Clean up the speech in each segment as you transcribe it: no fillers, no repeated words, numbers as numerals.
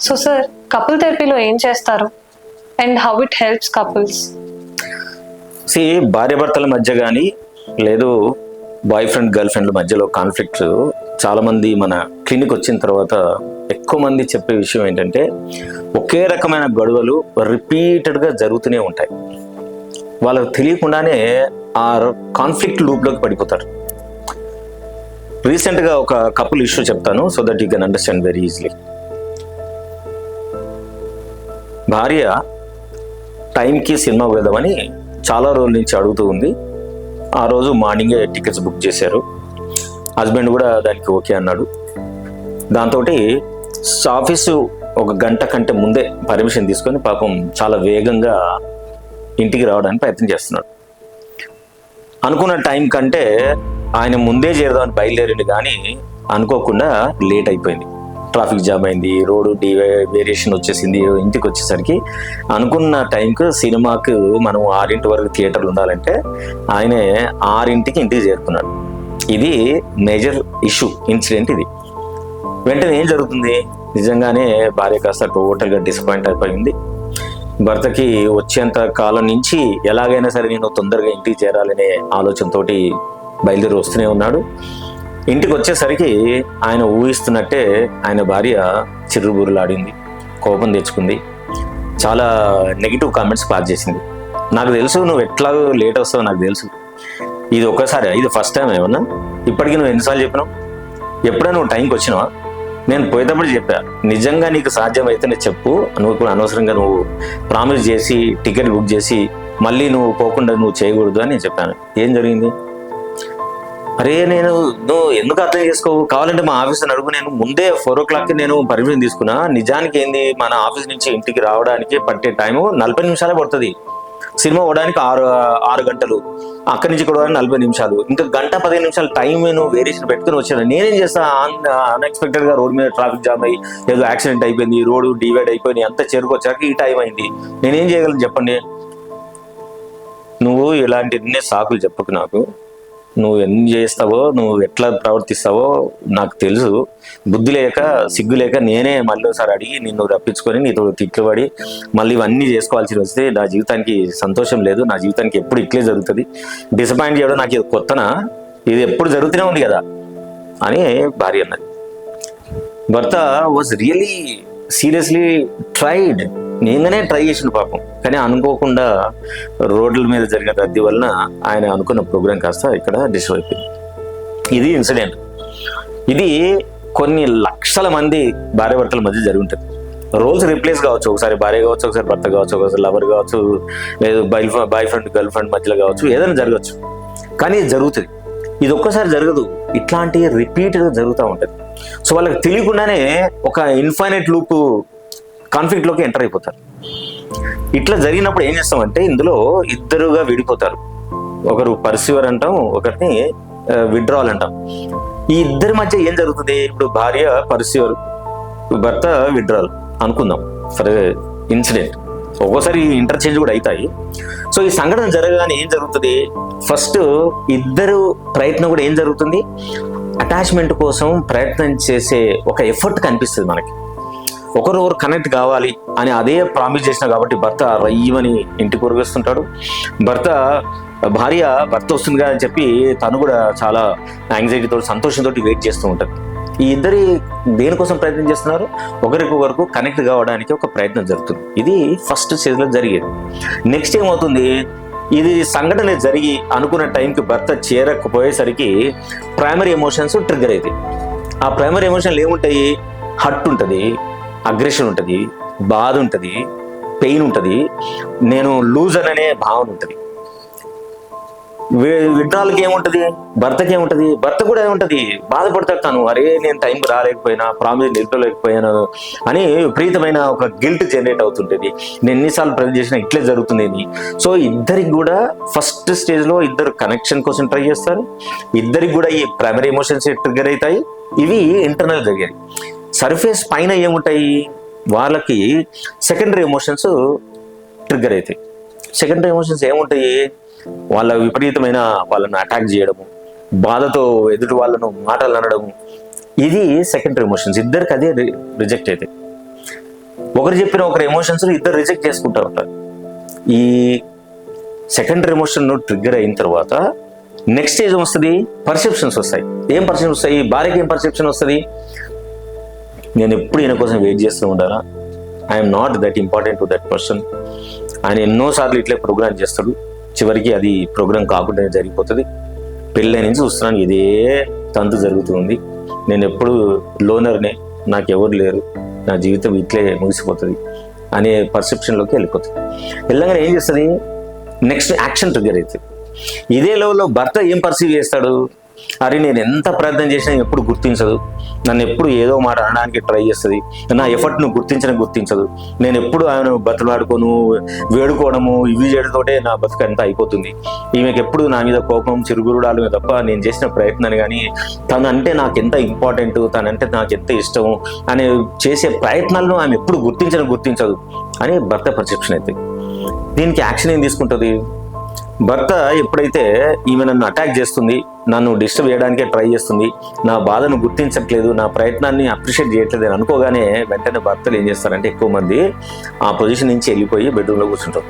So sir, couple థెరపీలో ఏం చేస్తారు and how it helps couples? భార్యాభర్తల మధ్య కానీ లేదు బాయ్ ఫ్రెండ్ గర్ల్ ఫ్రెండ్ల మధ్యలో కాన్ఫ్లిక్ట్ చాలా మంది మన క్లినిక్ వచ్చిన తర్వాత ఎక్కువ మంది చెప్పే విషయం ఏంటంటే ఒకే రకమైన గొడవలు రిపీటెడ్గా జరుగుతూనే ఉంటాయి. వాళ్ళకు తెలియకుండానే ఆ కాన్ఫ్లిక్ట్ లూప్లోకి పడిపోతారు. రీసెంట్గా ఒక కపుల్ ఇష్యూ చెప్తాను so that you can understand very easily. భార్య టైంకి సినిమా వెళ్దామని చాలా రోజుల నుంచి అడుగుతూ ఉంది. ఆ రోజు మార్నింగే టికెట్స్ బుక్ చేశారు. హస్బెండ్ కూడా దానికి ఓకే అన్నాడు. దాంతో ఆఫీసు ఒక గంట కంటే ముందే పర్మిషన్ తీసుకొని పాపం చాలా వేగంగా ఇంటికి రావడానికి ప్రయత్నం చేస్తున్నాడు. అనుకున్న టైం కంటే ఆయన ముందే చేరదామని బయలుదేరింది, కానీ అనుకోకుండా లేట్ అయిపోయింది. ట్రాఫిక్ జామ్ అయింది, రోడ్డు వేరియేషన్ వచ్చేసింది. ఇంటికి వచ్చేసరికి అనుకున్న టైంకు సినిమాకు మనం 6 వరకు థియేటర్లు ఉండాలంటే ఆయనే 6 ఇంటికి చేరుకున్నాడు. ఇది మేజర్ ఇష్యూ ఇన్సిడెంట్. ఇది వెంటనే ఏం జరుగుతుంది? నిజంగానే భార్య కాస్త టోటల్గా డిసప్పాయింట్ అయిపోయింది. భర్తకి వచ్చేంత కాలం నుంచి ఎలాగైనా సరే నేను తొందరగా ఇంటికి చేరాలనే ఆలోచనతోటి బయలుదేరి వస్తూనే ఉన్నాడు. ఇంటికి వచ్చేసరికి ఆయన ఊహిస్తున్నట్టే ఆయన భార్య చిర్రుబుర్రులాడింది, కోపం తెచ్చుకుంది, చాలా నెగిటివ్ కామెంట్స్ పాస్ చేసింది. నాకు తెలుసు నువ్వు ఎట్లా లేట్ వస్తావో నాకు తెలుసు. ఇది ఒక్కసారి, ఇది ఫస్ట్ టైం ఏమన్నా? ఇప్పటికీ నువ్వు ఎన్నిసార్లు చెప్పినావు? ఎప్పుడైనా నువ్వు టైంకి వచ్చినావా? నేను పోయేటప్పుడు చెప్పా, నిజంగా నీకు సాధ్యమైతేనే చెప్పు, నువ్వు కూడా అనవసరంగా నువ్వు ప్రామిస్ చేసి టికెట్ బుక్ చేసి మళ్ళీ నువ్వు పోకుండా నువ్వు చేయకూడదు అని నేను చెప్పాను. ఏం జరిగింది? అరే నువ్వు ఎందుకు అర్థం చేసుకోవు? కావాలంటే మా ఆఫీస్ అడుగు, నేను ముందే 4 o'clock నేను పర్మిషన్ తీసుకున్నా. నిజానికి ఏంది, మన ఆఫీస్ నుంచి ఇంటికి రావడానికి పట్టే టైము 40 నిమిషాలే పడుతుంది. సినిమా పోవడానికి 6 గంటలు, అక్కడి నుంచి కూడా 40 నిమిషాలు, ఇంకా 1:15 టైం నువ్వు వేరియేషన్ పెట్టుకుని వచ్చాను. నేనేం చేస్తా? అన్ఎక్స్పెక్టెడ్ గా రోడ్ మీద ట్రాఫిక్ జామ్ అయ్యి ఏదో యాక్సిడెంట్ అయిపోయింది, రోడ్డు డివైడ్ అయిపోయింది, అంతా చేరుకొచ్చాక ఈ టైం అయింది. నేనేం చేయగలను చెప్పండి? నువ్వు ఇలాంటి ఎన్ని సాకులు చెప్పకు నాకు. నువ్వు ఎన్ని చేస్తావో, నువ్వు ఎట్లా ప్రవర్తిస్తావో నాకు తెలుసు. బుద్ధి లేక సిగ్గు లేక నేనే మళ్ళీ ఒకసారి అడిగి నిన్ను రప్పించుకొని నీతో తిట్లు పడి మళ్ళీ ఇవన్నీ చేసుకోవాల్సి వస్తే నా జీవితానికి సంతోషం లేదు. నా జీవితానికి ఎప్పుడు ఇట్లే జరుగుతుంది. డిసప్పాయింట్ చేయడం నాకు ఇది కొత్తనా? ఇది ఎప్పుడు జరుగుతూనే ఉంది కదా అని భార్య అన్నది. భర్త వాజ్ రియలీ సీరియస్లీ ట్రైడ్. నేనే ట్రై చేసిన పాపం, కానీ అనుకోకుండా రోడ్ల మీద జరిగిన రద్దీ వలన ఆయన అనుకున్న ప్రోగ్రాం కాస్త ఇక్కడ డిస్టర్బ్ అయిపోయింది. ఇది ఇన్సిడెంట్. ఇది కొన్ని లక్షల మంది భార్యాభర్తల మధ్య జరిగి ఉంటుంది. రోల్స్ రీప్లేస్ కావచ్చు, ఒకసారి భార్య కావచ్చు, ఒకసారి భర్త కావచ్చు, ఒకసారి లవర్ కావచ్చు, లేదు బాయ్ ఫ్రెండ్ గర్ల్ ఫ్రెండ్ మధ్యలో కావచ్చు, ఏదైనా జరగచ్చు. కానీ ఇది జరుగుతుంది. ఇది ఒక్కసారి జరగదు, ఇట్లాంటివి రిపీటెడ్గా జరుగుతూ ఉంటుంది. సో వాళ్ళకి తెలియకుండానే ఒక ఇన్ఫైనైట్ లూప్ కాన్ఫ్లిక్ట్లోకి ఎంటర్ అయిపోతారు. ఇట్లా జరిగినప్పుడు ఏం చేస్తామంటే ఇందులో ఇద్దరుగా విడిపోతారు. ఒకరు పర్సీవర్ అంటాం, ఒకరిని విత్డ్రావల్ అంటాం. ఈ ఇద్దరి మధ్య ఏం జరుగుతుంది? ఇప్పుడు భార్య పర్సీవర్, భర్త విత్డ్రావల్ అనుకుందాం ఫర్ ఇన్సిడెంట్. ఒక్కోసారి ఇంటర్చేంజ్ కూడా అవుతాయి. సో ఈ సంఘటన జరగగానే ఏం జరుగుతుంది? ఫస్ట్ ఇద్దరు ప్రయత్నం కూడా ఏం జరుగుతుంది? అటాచ్మెంట్ కోసం ప్రయత్నం చేసే ఒక ఎఫర్ట్ కనిపిస్తుంది మనకి. ఒకరు కనెక్ట్ కావాలి అని అదే ప్రామిస్ చేసిన కాబట్టి భర్త రయ్యమని ఇంటికి పొరుగొస్తుంటాడు. భార్య భర్త వస్తుంది కదా అని చెప్పి తను కూడా చాలా యాంగ్జైటీతో సంతోషంతో వెయిట్ చేస్తూ ఉంటుంది. ఈ ఇద్దరి దేనికోసం ప్రయత్నం చేస్తున్నారు? ఒకరికొకరికి కనెక్ట్ కావడానికి ఒక ప్రయత్నం జరుగుతుంది. ఇది ఫస్ట్ స్టేజ్లో జరిగేది. నెక్స్ట్ ఏమవుతుంది? ఇది సంఘటన జరిగి అనుకున్న టైంకి భర్త చేరకపోయేసరికి ప్రైమరీ ఎమోషన్స్ ట్రిగ్గర్ అవుతాయి. ఆ ప్రైమరీ ఎమోషన్లు ఏముంటాయి? హర్ట్ ఉంటుంది, అగ్రెషన్ ఉంటుంది, బాధ ఉంటుంది, పెయిన్ ఉంటుంది, నేను లూజర్ అనే భావన ఉంటుంది. విత్డ్రాల్కి ఏముంటుంది? భర్తకి ఏముంటుంది? భర్త కూడా ఏముంటుంది? బాధపడతాడు తను, అరే నేను టైంకి రాలేకపోయినా, ప్రామిస్ నిలుపలేకపోయాను అని విపరీతమైన ఒక గిల్ట్ జనరేట్ అవుతుంటుంది. నేను ఎన్నిసార్లు ప్రయత్నం చేసినా ఇట్లే జరుగుతుంది అని. సో ఇద్దరికి కూడా ఫస్ట్ స్టేజ్లో ఇద్దరు కనెక్షన్ కోసం ట్రై చేస్తారు. ఇద్దరికి కూడా ఈ ప్రైమరీ ఎమోషన్స్ ట్రిగ్గర్ అవుతాయి. ఇవి ఇంటర్నల్ జరిగాయి. సర్ఫేస్ పైన ఏముంటాయి? వాళ్ళకి సెకండరీ ఎమోషన్స్ ట్రిగ్గర్ అవుతాయి. సెకండరీ ఎమోషన్స్ ఏముంటాయి? వాళ్ళ విపరీతమైన వాళ్ళను అటాక్ చేయడము, బాధతో ఎదుటి వాళ్ళను మాటలు అనడము, ఇది సెకండరీ ఎమోషన్స్. ఇద్దరికి అదే రిజెక్ట్ అవుతాయి. ఒకరు చెప్పిన ఒకరి ఎమోషన్స్ ఇద్దరు రిజెక్ట్ చేసుకుంటూ ఉంటారు. ఈ సెకండరీ ఎమోషన్ ట్రిగ్గర్ అయిన తర్వాత నెక్స్ట్ ఏం వస్తుంది? పర్సెప్షన్స్ వస్తాయి. ఏం పర్సెప్షన్ వస్తాయి? భార్యకి ఏం పర్సెప్షన్ వస్తుంది? నేను ఎప్పుడు ఈయన కోసం వెయిట్ చేస్తూ ఉండాలా, I'm not that important to that person. ఆయన ఎన్నోసార్లు ఇట్లే ప్రోగ్రామ్ చేస్తాడు, చివరికి అది ప్రోగ్రామ్ కాకుండా జరిగిపోతుంది. పెళ్ళి నుంచి చూస్తున్నాను ఇదే తంతు జరుగుతుంది, నేను ఎప్పుడు లోనర్నే, నాకు ఎవరు లేరు, నా జీవితం ఇట్లే ముగిసిపోతుంది అనే పర్సెప్షన్లోకి వెళ్ళిపోతుంది. వెళ్ళగానే ఏం చేస్తుంది? నెక్స్ట్ యాక్షన్ ట్రిగ్గర్ అవుతుంది. ఇదే లెవెల్లో భర్త ఏం పర్సీవ్ చేస్తాడు? అరే నేను ఎంత ప్రయత్నం చేసినా ఎప్పుడు గుర్తించదు, నన్ను ఎప్పుడు ఏదో మాట అనడానికి ట్రై చేస్తుంది, నా ఎఫర్ట్ను గుర్తించదు, నేను ఎప్పుడు ఆయన బతులాడుకోను, వేడుకోవడము ఇవి చేయడంతోటే నా బతుకు అంతా అయిపోతుంది, ఈమెకి ఎప్పుడు నా మీద కోపం చిరుగురుడాలు తప్ప నేను చేసిన ప్రయత్నాన్ని కానీ తను అంటే నాకు ఎంత ఇంపార్టెంట్, తనంటే నాకు ఎంత ఇష్టం అనే చేసే ప్రయత్నాలను ఆమె ఎప్పుడు గుర్తించదు అని భర్త పర్సెప్షన్ అవుతుంది. దీనికి యాక్షన్ ఏం తీసుకుంటుంది? భర్త ఎప్పుడైతే ఈమె నన్ను అటాక్ చేస్తుంది, నన్ను డిస్టర్బ్ చేయడానికే ట్రై చేస్తుంది, నా బాధను గుర్తించట్లేదు, నా ప్రయత్నాన్ని అప్రిషియేట్ చేయట్లేదు అని అనుకోగానే వెంటనే భర్తలు ఏం చేస్తారంటే ఎక్కువ మంది ఆ పొజిషన్ నుంచి వెళ్ళిపోయి బెడ్రూమ్లో కూర్చుంటారు,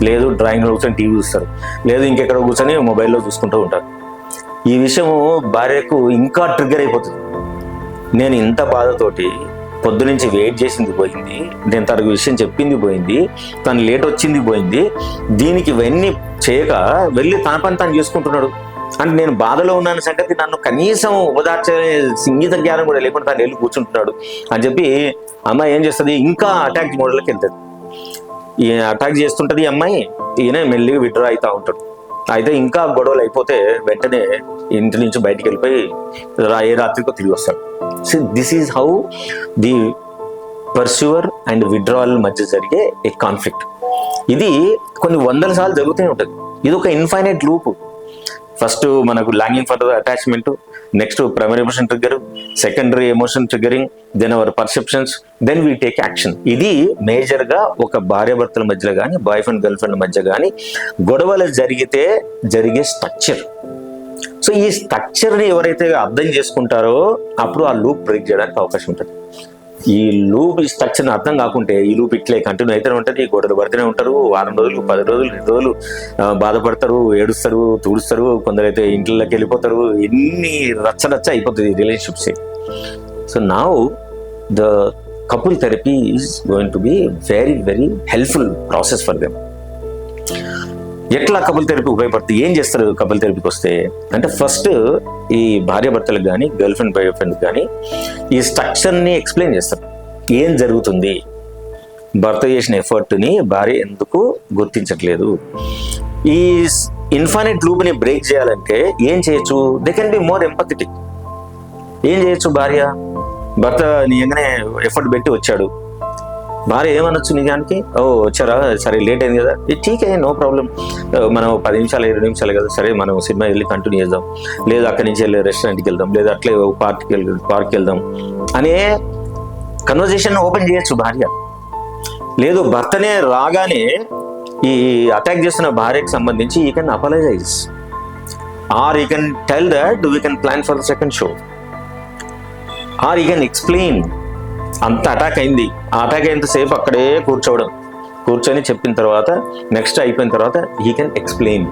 లేదు డ్రాయింగ్లో కూర్చొని టీవీ చూస్తారు, లేదు ఇంకెక్కడ కూర్చొని మొబైల్లో చూసుకుంటూ ఉంటారు. ఈ విషయం భార్యకు ఇంకా ట్రిగ్గర్ అయిపోతుంది. నేను ఇంత బాధతోటి పొద్దునుంచి వెయిట్ చేసింది పోయింది, నేను తనకు విషయం చెప్పింది పోయింది, తను లేట్ వచ్చింది పోయింది, దీనికి ఇవన్నీ చేయక వెళ్ళి తన పని తను చేసుకుంటున్నాడు అంటే నేను బాధలో ఉన్నాను సంగతి నన్ను కనీసం ఓదార్చే సంగీత జ్ఞానం కూడా లేకుండా తను వెళ్ళి కూర్చుంటున్నాడు అని చెప్పి అమ్మాయి ఏం చేస్తుంది? ఇంకా అటాక్ మోడల్కి వెళ్తుంది. ఈ అటాక్ చేస్తుంటుంది ఈ అమ్మాయి, ఈయన మెల్లిగా విడ్రా అవుతూ ఉంటాడు. అయితే ఇంకా గొడవలు అయిపోతే వెంటనే ఇంటి నుంచి బయటికి వెళ్ళిపోయి ఏ రాత్రికో తిరిగి వస్తాడు. So this is how the pursuer and withdrawal మధ్య జరిగే ఏ కాన్ఫ్లిక్ట్. ఇది కొన్ని వందల సార్లు జరుగుతూనే ఉంటుంది. ఇది ఒక ఇన్ఫైనైట్ లూప్. ఫస్ట్ మనకు longing for the attachment, next primary emotion trigger, secondary emotion triggering, then our perceptions, then we take action. ఇది మేజర్గా ఒక భార్యాభర్తల మధ్యలో కానీ బాయ్ ఫ్రెండ్ గర్ల్ ఫ్రెండ్ మధ్య కానీ గొడవలు జరిగే స్ట్రక్చర్. సో ఈ స్ట్రక్చర్ని ఎవరైతే అర్థం చేసుకుంటారో అప్పుడు ఆ లూప్ బ్రేక్ చేయడానికి అవకాశం ఉంటుంది. ఈ లూప్ ఈ స్ట్రక్చర్ని అర్థం కాకుంటే ఈ లూప్ ఇట్లే కంటిన్యూ అయితేనే ఉంటుంది. గొడవలు పడుతూనే ఉంటారు, వారం రోజులు 10 రోజులు 2 రోజులు బాధపడతారు, ఏడుస్తారు, తుడుస్తారు, కొందరైతే ఇంట్లోకి వెళ్ళిపోతారు, ఎన్ని రచ్చ అయిపోతుంది relationships. So now the couple therapy is going to be very very helpful process for them. ఎట్లా కపుల్ థెరపీ ఉపయోగపడుతుంది? ఏం చేస్తారు కపుల్ థెరపీకి వస్తే అంటే ఫస్ట్ ఈ భార్యాభర్తలకు కానీ గర్ల్ ఫ్రెండ్ బాయ్ ఫ్రెండ్కి కానీ ఈ స్ట్రక్చర్ని ఎక్స్ప్లెయిన్ చేస్తారు. ఏం జరుగుతుంది, భర్త చేసిన ఎఫర్ట్ని భార్య ఎందుకు గుర్తించట్లేదు, ఈ ఇన్ఫైనైట్ లూప్ని బ్రేక్ చేయాలంటే ఏం చేయొచ్చు? They can be more empathetic. ఏం చేయొచ్చు? భర్త నిజంగానే ఎఫర్ట్ పెట్టి వచ్చాడు, భార్య ఏమనొచ్చు నిజానికి, ఓ వచ్చారా, సరే లేట్ అయింది కదా, ఠీకే నో ప్రాబ్లం, మనం 10 నిమిషాలు 20 నిమిషాలు కదా, సరే మనం సినిమా వెళ్ళి కంటిన్యూ చేద్దాం, లేదు అక్కడి నుంచి వెళ్ళి రెస్టారెంట్కి వెళ్దాం, లేదా అట్లే పార్క్కి వెళ్దాం అనే కన్వర్జేషన్ ఓపెన్ చేయొచ్చు భార్య. లేదు భర్తనే రాగానే ఈ అటాక్ చేస్తున్న భార్యకి సంబంధించి you can apologize or you can tell that we can plan for the second show or you can explain. అంత అటాక్ అయింది, ఆ అటాక్ అయ్యేంతసేపు అక్కడే కూర్చొని చెప్పిన తర్వాత నెక్స్ట్ అయిపోయిన తర్వాత he can explain,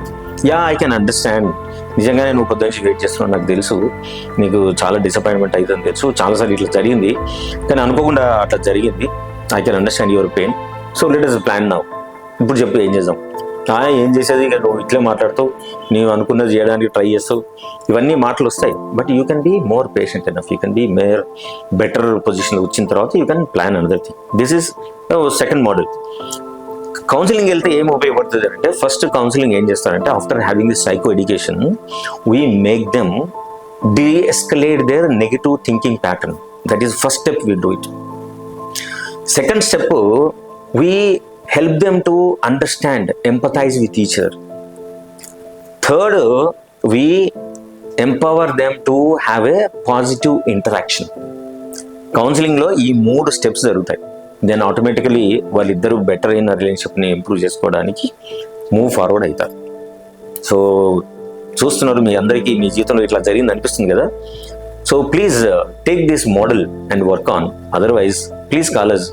yeah I can understand, నిజంగానే నువ్వు పొద్దు నుంచి వెయిట్ చేస్తున్నావు నాకు తెలుసు, నీకు చాలా డిసప్పాయింట్మెంట్ అవుతుంది తెలుసు, చాలాసార్లు ఇట్లా జరిగింది కానీ అనుకోకుండా అట్లా జరిగింది, I can understand your pain, so let us plan now. ఇప్పుడు చెప్పు ఏం చేద్దాం? ఏం చేసేది, ఇక నువ్వు ఇట్లే మాట్లాడుతావు, నీవు అనుకున్నది చేయడానికి ట్రై చేస్తావు, ఇవన్నీ మాటలు వస్తాయి. But you can be more patient enough, you can be better పొజిషన్లో వచ్చిన తర్వాత you can plan another thing. This is second model. Counselling వెళ్తే ఏం ఉపయోగపడుతుంది అంటే ఫస్ట్ కౌన్సిలింగ్ ఏం చేస్తారంటే after having this psycho education we make them de-escalate their negative thinking pattern. That is first step we do it. Second step, we help them to understand, empathize with each other. Third, we empower them to have a positive interaction. Counselling లో ఈ 3 steps జరుగుతాయి. Then automatically వాళ్ళిద్దరూ better అయిన రిలేషన్షిప్ని improve చేసుకోవడానికి move forward అవుతారు. So చూస్తున్నారు మీ అందరికీ మీ జీవితంలో ఇట్లా జరిగింది అనిపిస్తుంది కదా. So please take this model and work on, otherwise please call us